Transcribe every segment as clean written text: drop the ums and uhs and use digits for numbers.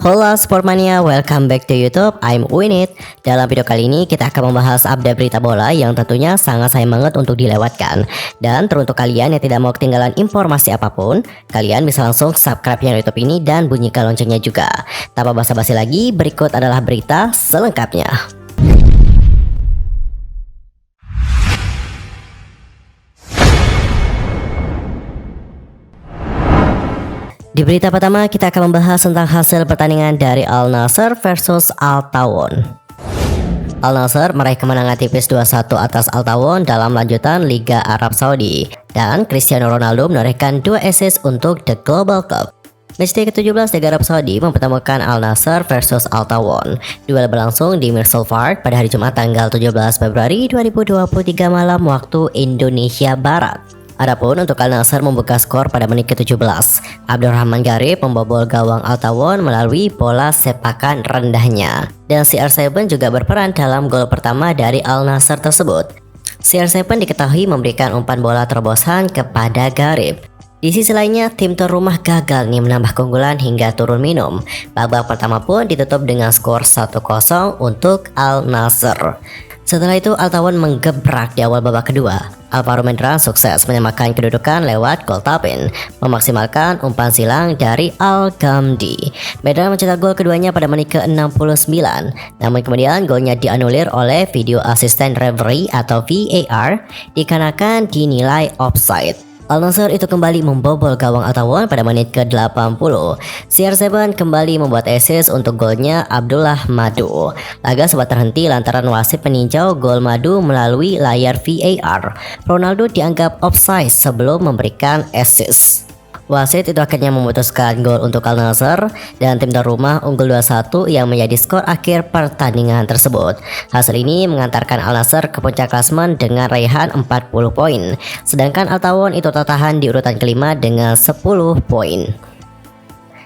Halo Sportmania, welcome back to YouTube. I'm Winit. Dalam video kali ini kita akan membahas update berita bola yang tentunya sangat sayang banget untuk dilewatkan. Dan teruntuk kalian yang tidak mau ketinggalan informasi apapun, kalian bisa langsung subscribe channel YouTube ini dan bunyikan loncengnya juga. Tanpa basa-basi lagi, berikut adalah berita selengkapnya. Di berita pertama kita akan membahas tentang hasil pertandingan dari Al Nassr versus Al Tawun. Al Nassr meraih kemenangan tipis 2-1 atas Al Tawun dalam lanjutan Liga Arab Saudi. Dan Cristiano Ronaldo menorehkan 2 assist untuk The Global Cup. Matchday ke-17 Liga Arab Saudi mempertemukan Al Nassr versus Al Tawun. Duel berlangsung di Mirsul Park pada hari Jumat tanggal 17 Februari 2023 malam waktu Indonesia Barat. Adapun untuk Al Nassr membuka skor pada menit ke-17. Abdurrahman Garib membobol gawang Al Tawun melalui bola sepakan rendahnya. Dan CR7 juga berperan dalam gol pertama dari Al Nassr tersebut. CR7 diketahui memberikan umpan bola terobosan kepada Garib. Di sisi lainnya, tim tuan rumah gagal nih menambah keunggulan hingga turun minum. Babak pertama pun ditutup dengan skor 1-0 untuk Al Nassr. Setelah itu Al Tawun menggebrak di awal babak kedua. Alvaro Medrano sukses menyamakan kedudukan lewat gol Tapin, memaksimalkan umpan silang dari Al Ghamdi. Medrano mencetak gol keduanya pada menit ke-69, namun kemudian golnya dianulir oleh video asisten referee atau VAR dikarenakan dinilai offside. Al Nassr itu kembali membobol gawang Al Tawun pada menit ke-80. CR7 kembali membuat assist untuk golnya Abdullah Madu. Laga sempat terhenti lantaran wasit meninjau gol Madu melalui layar VAR. Ronaldo dianggap offside sebelum memberikan assist. Wasit itu akhirnya memutuskan gol untuk Al Nassr dan tim tuan rumah unggul 2-1 yang menjadi skor akhir pertandingan tersebut. Hasil ini mengantarkan Al Nassr ke puncak klasemen dengan raihan 40 poin, sedangkan Al Tawun itu tertahan di urutan kelima dengan 10 poin.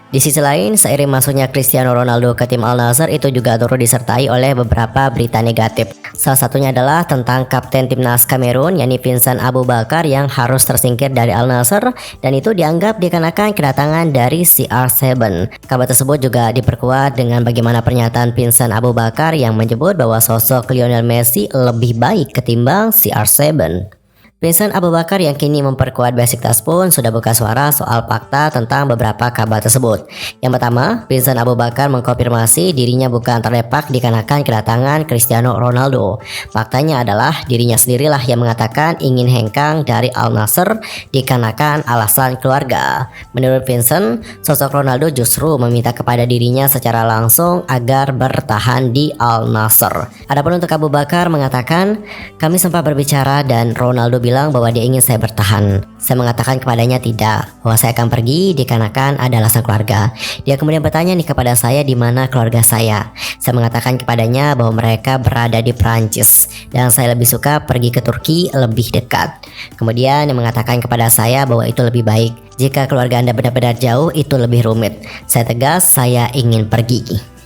Di sisi lain, seiring masuknya Cristiano Ronaldo ke tim Al Nassr itu juga turut disertai oleh beberapa berita negatif. Salah satunya adalah tentang kapten timnas Kamerun yakni Vincent Aboubakar yang harus tersingkir dari Al Nassr dan itu dianggap dikarenakan kedatangan dari CR7. Kabar tersebut juga diperkuat dengan bagaimana pernyataan Vincent Aboubakar yang menyebut bahwa sosok Lionel Messi lebih baik ketimbang CR7. Vincent Aboubakar yang kini memperkuat Besiktas pun sudah buka suara soal fakta tentang beberapa kabar tersebut. Yang pertama, Vincent Aboubakar mengkonfirmasi dirinya bukan terlepak dikarenakan kedatangan Cristiano Ronaldo. Faktanya adalah dirinya sendirilah yang mengatakan ingin hengkang dari Al Nassr dikarenakan alasan keluarga. Menurut Vincent, sosok Ronaldo justru meminta kepada dirinya secara langsung agar bertahan di Al Nassr. Adapun untuk Aboubakar mengatakan, kami sempat berbicara dan Ronaldo bilang bahwa dia ingin saya bertahan. Saya mengatakan kepadanya tidak, bahwa saya akan pergi dikarenakan ada alasan keluarga. Dia kemudian bertanya nih kepada saya di mana keluarga saya. Saya mengatakan kepadanya bahwa mereka berada di Prancis dan saya lebih suka pergi ke Turki lebih dekat. Kemudian dia mengatakan kepada saya bahwa itu lebih baik. Jika keluarga Anda benar-benar jauh itu lebih rumit. Saya tegas, saya ingin pergi.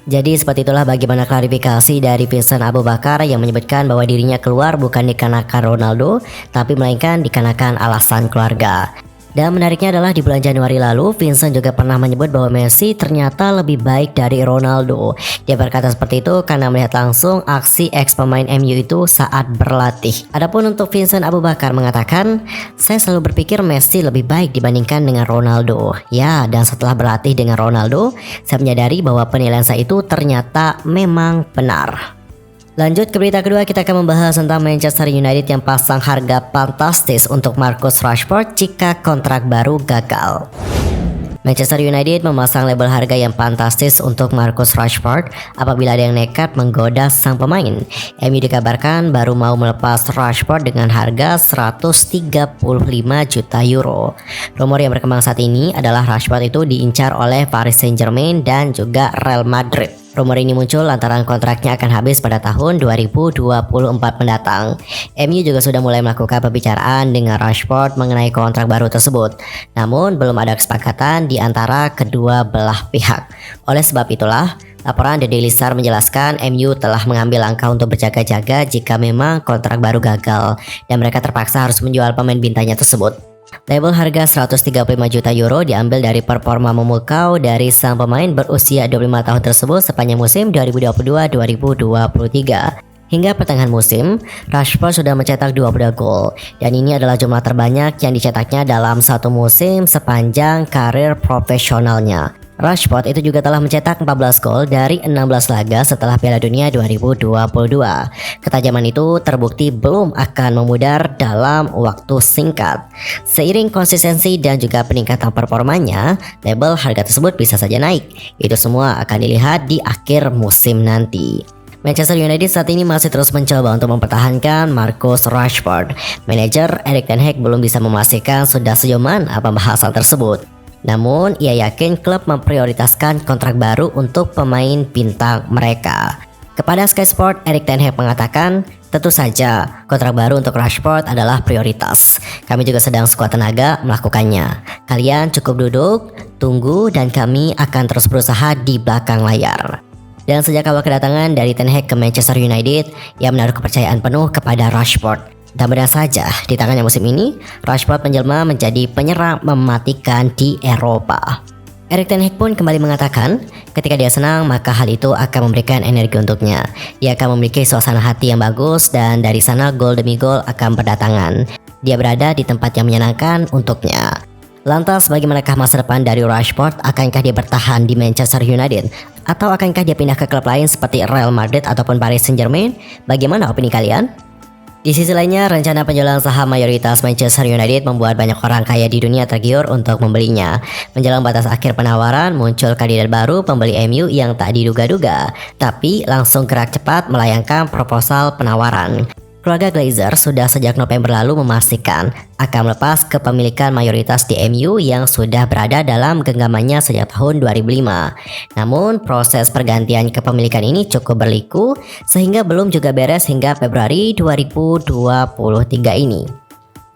Jadi seperti itulah bagaimana klarifikasi dari Vincent Aboubakar yang menyebutkan bahwa dirinya keluar bukan dikarenakan Ronaldo, tapi melainkan dikarenakan alasan keluarga. Dan menariknya adalah di bulan Januari lalu, Vincent juga pernah menyebut bahwa Messi ternyata lebih baik dari Ronaldo. Dia berkata seperti itu karena melihat langsung aksi ex-pemain MU itu saat berlatih. Adapun untuk Vincent Aboubakar mengatakan, saya selalu berpikir Messi lebih baik dibandingkan dengan Ronaldo. Ya, dan setelah berlatih dengan Ronaldo, saya menyadari bahwa penilaian saya itu ternyata memang benar. Lanjut ke berita kedua, kita akan membahas tentang Manchester United yang pasang harga fantastis untuk Marcus Rashford jika kontrak baru gagal. Manchester United memasang label harga yang fantastis untuk Marcus Rashford apabila ada yang nekat menggoda sang pemain. MU dikabarkan baru mau melepas Rashford dengan harga 135 juta euro. Rumor yang berkembang saat ini adalah Rashford itu diincar oleh Paris Saint-Germain dan juga Real Madrid. Rumor ini muncul lantaran kontraknya akan habis pada tahun 2024 mendatang. MU juga sudah mulai melakukan pembicaraan dengan Rashford mengenai kontrak baru tersebut. Namun belum ada kesepakatan di antara kedua belah pihak. Oleh sebab itulah, laporan The Daily Star menjelaskan MU telah mengambil langkah untuk berjaga-jaga jika memang kontrak baru gagal dan mereka terpaksa harus menjual pemain bintangnya tersebut. Label harga 135 juta euro diambil dari performa memukau dari sang pemain berusia 25 tahun tersebut sepanjang musim 2022-2023. Hingga pertengahan musim, Rashford sudah mencetak 22 gol dan ini adalah jumlah terbanyak yang dicetaknya dalam satu musim sepanjang karir profesionalnya. Rashford itu juga telah mencetak 14 gol dari 16 laga setelah Piala Dunia 2022. Ketajaman itu terbukti belum akan memudar dalam waktu singkat. Seiring konsistensi dan juga peningkatan performanya, label harga tersebut bisa saja naik. Itu semua akan dilihat di akhir musim nanti. Manchester United saat ini masih terus mencoba untuk mempertahankan Marcus Rashford. Manajer Erik ten Hag belum bisa memastikan sudah sejauh mana pembahasan tersebut. Namun, ia yakin klub memprioritaskan kontrak baru untuk pemain bintang mereka. Kepada Sky Sport, Erik ten Hag mengatakan, tentu saja kontrak baru untuk Rashford adalah prioritas. Kami juga sedang sekuat tenaga melakukannya. Kalian cukup duduk, tunggu, dan kami akan terus berusaha di belakang layar. Dan sejak awal kedatangan dari ten Hag ke Manchester United, ia menaruh kepercayaan penuh kepada Rashford. Dan benar saja, di tangannya musim ini, Rashford menjelma menjadi penyerang mematikan di Eropa. Erik ten Hag pun kembali mengatakan, ketika dia senang maka hal itu akan memberikan energi untuknya. Dia akan memiliki suasana hati yang bagus dan dari sana gol demi gol akan berdatangan. Dia berada di tempat yang menyenangkan untuknya. Lantas bagaimanakah masa depan dari Rashford? Akankah dia bertahan di Manchester United? Atau akankah dia pindah ke klub lain seperti Real Madrid ataupun Paris Saint-Germain? Bagaimana opini kalian? Di sisi lainnya, rencana penjualan saham mayoritas Manchester United membuat banyak orang kaya di dunia tergiur untuk membelinya. Menjelang batas akhir penawaran, muncul kandidat baru pembeli MU yang tak diduga-duga, tapi langsung gerak cepat melayangkan proposal penawaran. Keluarga Glazer sudah sejak November lalu memastikan akan melepas kepemilikan mayoritas di MU yang sudah berada dalam genggamannya sejak tahun 2005. Namun proses pergantian kepemilikan ini cukup berliku sehingga belum juga beres hingga Februari 2023 ini.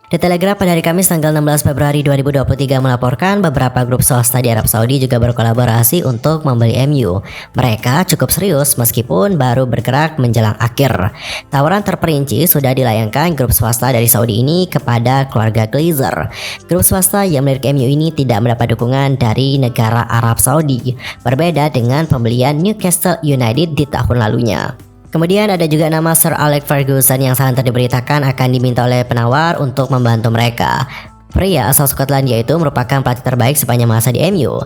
The Telegraph pada hari Kamis tanggal 16 Februari 2023 melaporkan beberapa grup swasta di Arab Saudi juga berkolaborasi untuk membeli MU. Mereka cukup serius meskipun baru bergerak menjelang akhir. Tawaran terperinci sudah dilayangkan grup swasta dari Saudi ini kepada keluarga Glazer. Grup swasta yang milik MU ini tidak mendapat dukungan dari negara Arab Saudi, berbeda dengan pembelian Newcastle United di tahun lalunya. Kemudian ada juga nama Sir Alex Ferguson yang santer diberitakan akan diminta oleh penawar untuk membantu mereka. Pria asal Skotlandia itu merupakan pelatih terbaik sepanjang masa di MU.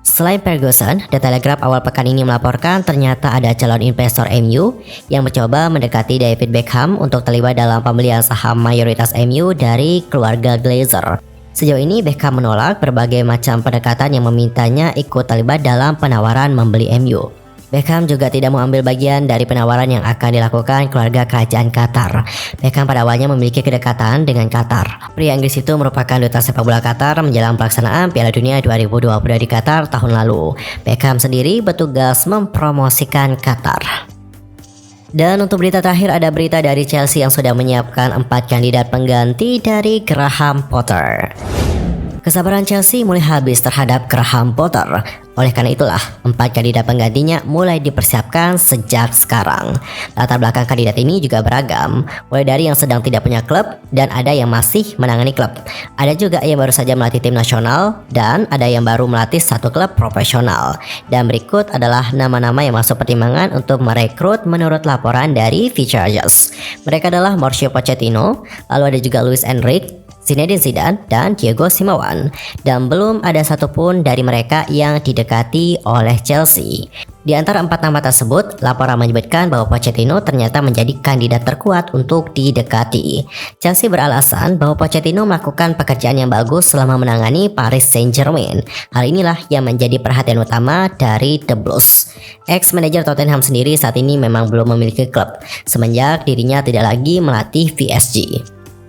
Selain Ferguson, The Telegraph awal pekan ini melaporkan ternyata ada calon investor MU yang mencoba mendekati David Beckham untuk terlibat dalam pembelian saham mayoritas MU dari keluarga Glazer. Sejauh ini Beckham menolak berbagai macam pendekatan yang memintanya ikut terlibat dalam penawaran membeli MU. Beckham juga tidak mau ambil bagian dari penawaran yang akan dilakukan keluarga kerajaan Qatar. Beckham pada awalnya memiliki kedekatan dengan Qatar. Pria Inggris itu merupakan duta sepak bola Qatar menjelang pelaksanaan Piala Dunia 2022 di Qatar tahun lalu. Beckham sendiri bertugas mempromosikan Qatar. Dan untuk berita terakhir ada berita dari Chelsea yang sudah menyiapkan 4 kandidat pengganti dari Graham Potter. Kesabaran Chelsea mulai habis terhadap Graham Potter. Oleh karena itulah, 4 kandidat penggantinya mulai dipersiapkan sejak sekarang. Latar belakang kandidat ini juga beragam, mulai dari yang sedang tidak punya klub dan ada yang masih menangani klub. Ada juga yang baru saja melatih tim nasional dan ada yang baru melatih satu klub profesional. Dan berikut adalah nama-nama yang masuk pertimbangan untuk merekrut menurut laporan dari Features. Mereka adalah Mauricio Pochettino, lalu ada juga Luis Enrique, Zinedine Zidane, dan Thiago Simeone. Dan belum ada satupun dari mereka yang didekati oleh Chelsea. Di antara 4 nama tersebut, laporan menyebutkan bahwa Pochettino ternyata menjadi kandidat terkuat untuk didekati. Chelsea beralasan bahwa Pochettino melakukan pekerjaan yang bagus selama menangani Paris Saint-Germain. Hal inilah yang menjadi perhatian utama dari The Blues. Ex-manajer Tottenham sendiri saat ini memang belum memiliki klub, semenjak dirinya tidak lagi melatih PSG.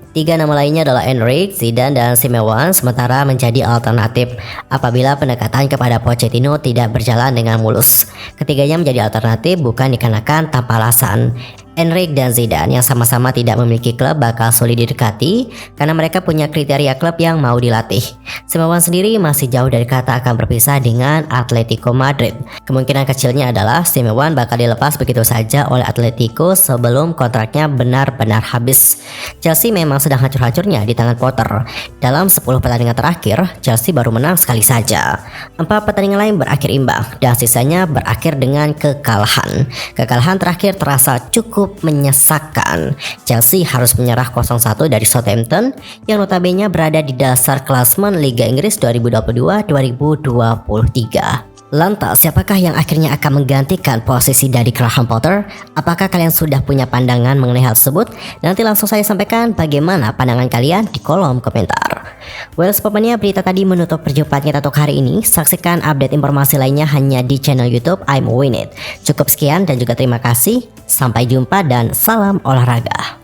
3 nama lainnya adalah Enrique, Zidane, dan Simeone sementara menjadi alternatif apabila pendekatan kepada Pochettino tidak berjalan dengan mulus. Ketiganya menjadi alternatif bukan dikarenakan tanpa alasan. Enrique dan Zidane yang sama-sama tidak memiliki klub bakal sulit didekati karena mereka punya kriteria klub yang mau dilatih. Simeone sendiri masih jauh dari kata akan berpisah dengan Atletico Madrid. Kemungkinan kecilnya adalah Simeone bakal dilepas begitu saja oleh Atletico sebelum kontraknya benar-benar habis. Chelsea memang sedang hancur-hancurnya di tangan Potter. Dalam 10 pertandingan terakhir, Chelsea baru menang sekali saja. 4 pertandingan lain berakhir imbang dan sisanya berakhir dengan kekalahan. Kekalahan terakhir terasa cukup menyesakan. Chelsea harus menyerah 0-1 dari Southampton yang notabene berada di dasar klasemen Liga Inggris 2022-2023. Lantas, siapakah yang akhirnya akan menggantikan posisi dari Graham Potter? Apakah kalian sudah punya pandangan mengenai hal tersebut? Nanti langsung saya sampaikan bagaimana pandangan kalian di kolom komentar. Well, Spotmania, berita tadi menutup perjumpaan kita untuk hari ini. Saksikan update informasi lainnya hanya di channel YouTube I'm Win It. Cukup sekian dan juga terima kasih. Sampai jumpa dan salam olahraga.